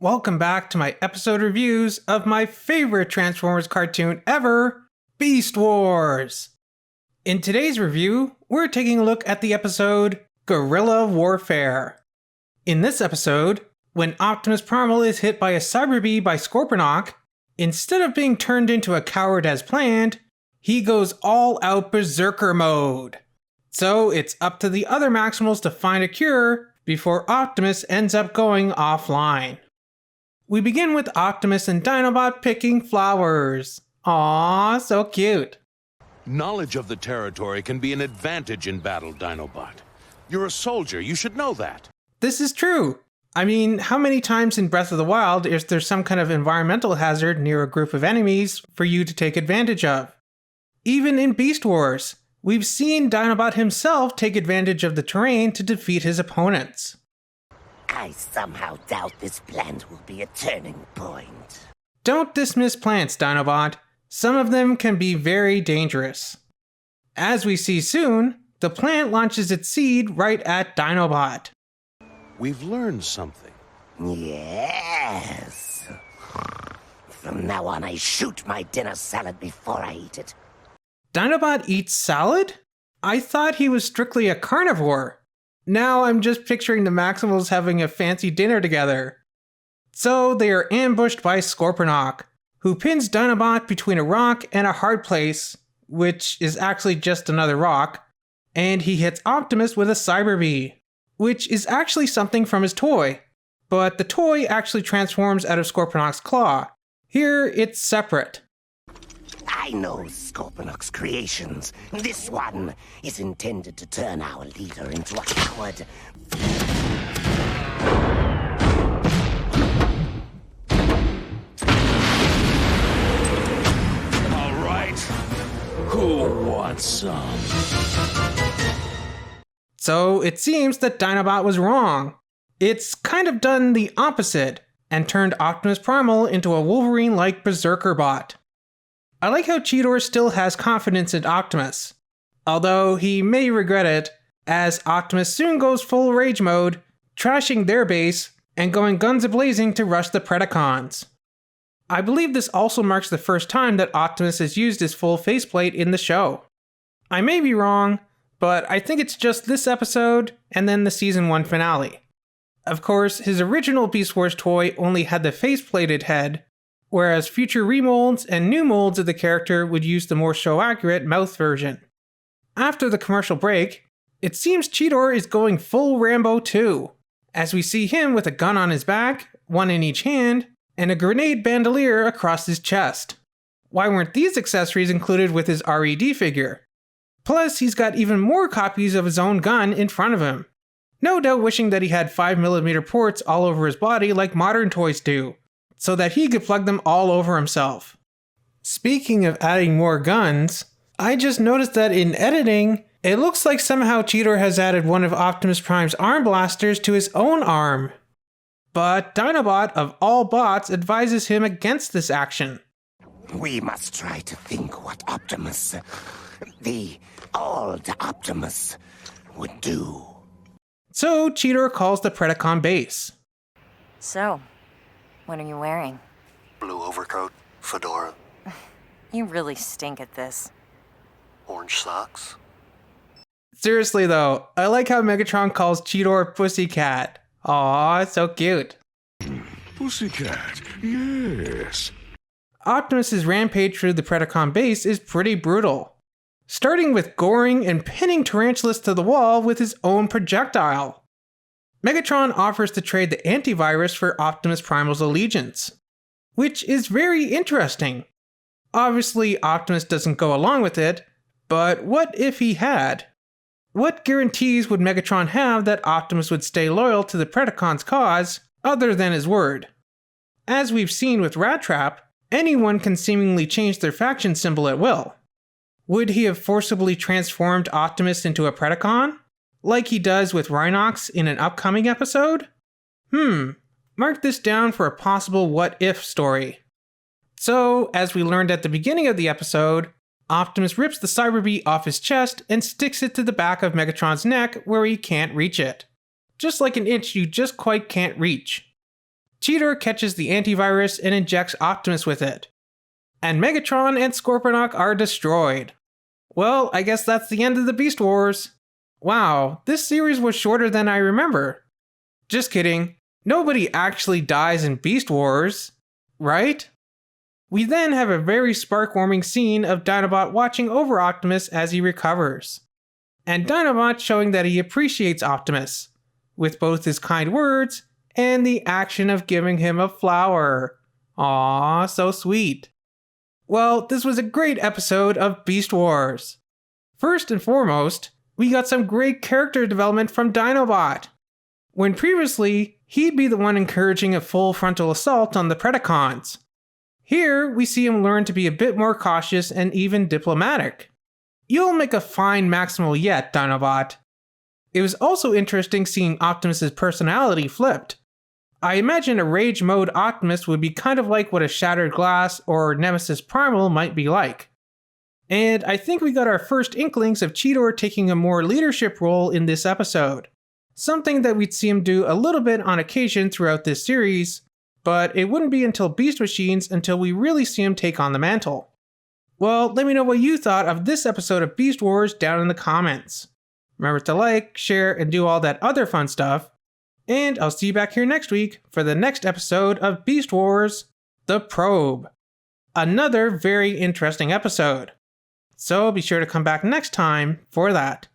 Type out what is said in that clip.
Welcome back to my episode reviews of my favorite Transformers cartoon ever, Beast Wars. In today's review, we're taking a look at the episode Guerrilla Warfare. In this episode, when Optimus Primal is hit by a cyber bee by Scorponok, instead of being turned into a coward as planned, he goes all out berserker mode. So it's up to the other Maximals to find a cure before Optimus ends up going offline. We begin with Optimus and Dinobot picking flowers. Aww, so cute. Knowledge of the territory can be an advantage in battle, Dinobot. You're a soldier, you should know that. This is true. I mean, how many times in Breath of the Wild is there some kind of environmental hazard near a group of enemies for you to take advantage of? Even in Beast Wars, we've seen Dinobot himself take advantage of the terrain to defeat his opponents. I somehow doubt this plant will be a turning point. Don't dismiss plants, Dinobot. Some of them can be very dangerous. As we see soon, the plant launches its seed right at Dinobot. We've learned something. Yes. From now on, I shoot my dinner salad before I eat it. Dinobot eats salad? I thought he was strictly a carnivore. Now I'm just picturing the Maximals having a fancy dinner together. So they are ambushed by Scorponok, who pins Dinobot between a rock and a hard place, which is actually just another rock, and he hits Optimus with a cyber bee, which is actually something from his toy. But the toy actually transforms out of Scorponok's claw. Here, it's separate. I know Scorponok's creations. This one is intended to turn our leader into a coward. All right. Who wants some? So it seems that Dinobot was wrong. It's kind of done the opposite and turned Optimus Primal into a Wolverine-like berserker bot. I like how Cheetor still has confidence in Optimus, although he may regret it, as Optimus soon goes full rage mode, trashing their base and going guns a-blazing to rush the Predacons. I believe this also marks the first time that Optimus has used his full faceplate in the show. I may be wrong, but I think it's just this episode and then the Season 1 finale. Of course, his original Beast Wars toy only had the faceplated head, whereas future remolds and new molds of the character would use the more show-accurate mouth version. After the commercial break, it seems Cheetor is going full Rambo too, as we see him with a gun on his back, one in each hand, and a grenade bandolier across his chest. Why weren't these accessories included with his RED figure? Plus, he's got even more copies of his own gun in front of him. No doubt wishing that he had 5mm ports all over his body like modern toys do, so that he could plug them all over himself. Speaking of adding more guns, I just noticed that in editing, it looks like somehow Cheetor has added one of Optimus Prime's arm blasters to his own arm. But Dinobot, of all bots, advises him against this action. We must try to think what Optimus, the old Optimus, would do. So Cheetor calls the Predacon base. So, what are you wearing? Blue overcoat, fedora, You really stink at this. orange socks. Seriously though, I like how Megatron calls Cheetor Pussycat. Aww, so cute. Pussycat, yes. Optimus's rampage through the Predacon base is pretty brutal, starting with goring and pinning Tarantulas to the wall with his own projectile. Megatron offers to trade the antivirus for Optimus Primal's allegiance, which is very interesting. Obviously, Optimus doesn't go along with it, but what if he had? What guarantees would Megatron have that Optimus would stay loyal to the Predacon's cause, other than his word? As we've seen with Rat Trap, anyone can seemingly change their faction symbol at will. Would he have forcibly transformed Optimus into a Predacon, like he does with Rhinox in an upcoming episode? Mark this down for a possible what-if story. So, as we learned at the beginning of the episode, Optimus rips the cyber bee off his chest and sticks it to the back of Megatron's neck where he can't reach it. Just like an itch you just quite can't reach. Cheetor catches the antivirus and injects Optimus with it. And Megatron and Scorponok are destroyed. Well, I guess that's the end of the Beast Wars. Wow, this series was shorter than I remember. Just kidding. Nobody actually dies in Beast Wars, right? We then have a very spark-warming scene of Dinobot watching over Optimus as he recovers. And Dinobot showing that he appreciates Optimus, with both his kind words and the action of giving him a flower. Aww, so sweet. Well, this was a great episode of Beast Wars. First and foremost, we got some great character development from Dinobot. When previously, he'd be the one encouraging a full frontal assault on the Predacons. Here, we see him learn to be a bit more cautious and even diplomatic. You'll make a fine Maximal yet, Dinobot. It was also interesting seeing Optimus's personality flipped. I imagine a Rage Mode Optimus would be kind of like what a Shattered Glass or Nemesis Primal might be like. And I think we got our first inklings of Cheetor taking a more leadership role in this episode. Something that we'd see him do a little bit on occasion throughout this series, but it wouldn't be until Beast Machines until we really see him take on the mantle. Well, let me know what you thought of this episode of Beast Wars down in the comments. Remember to like, share, and do all that other fun stuff. And I'll see you back here next week for the next episode of Beast Wars, The Probe. Another very interesting episode. So be sure to come back next time for that.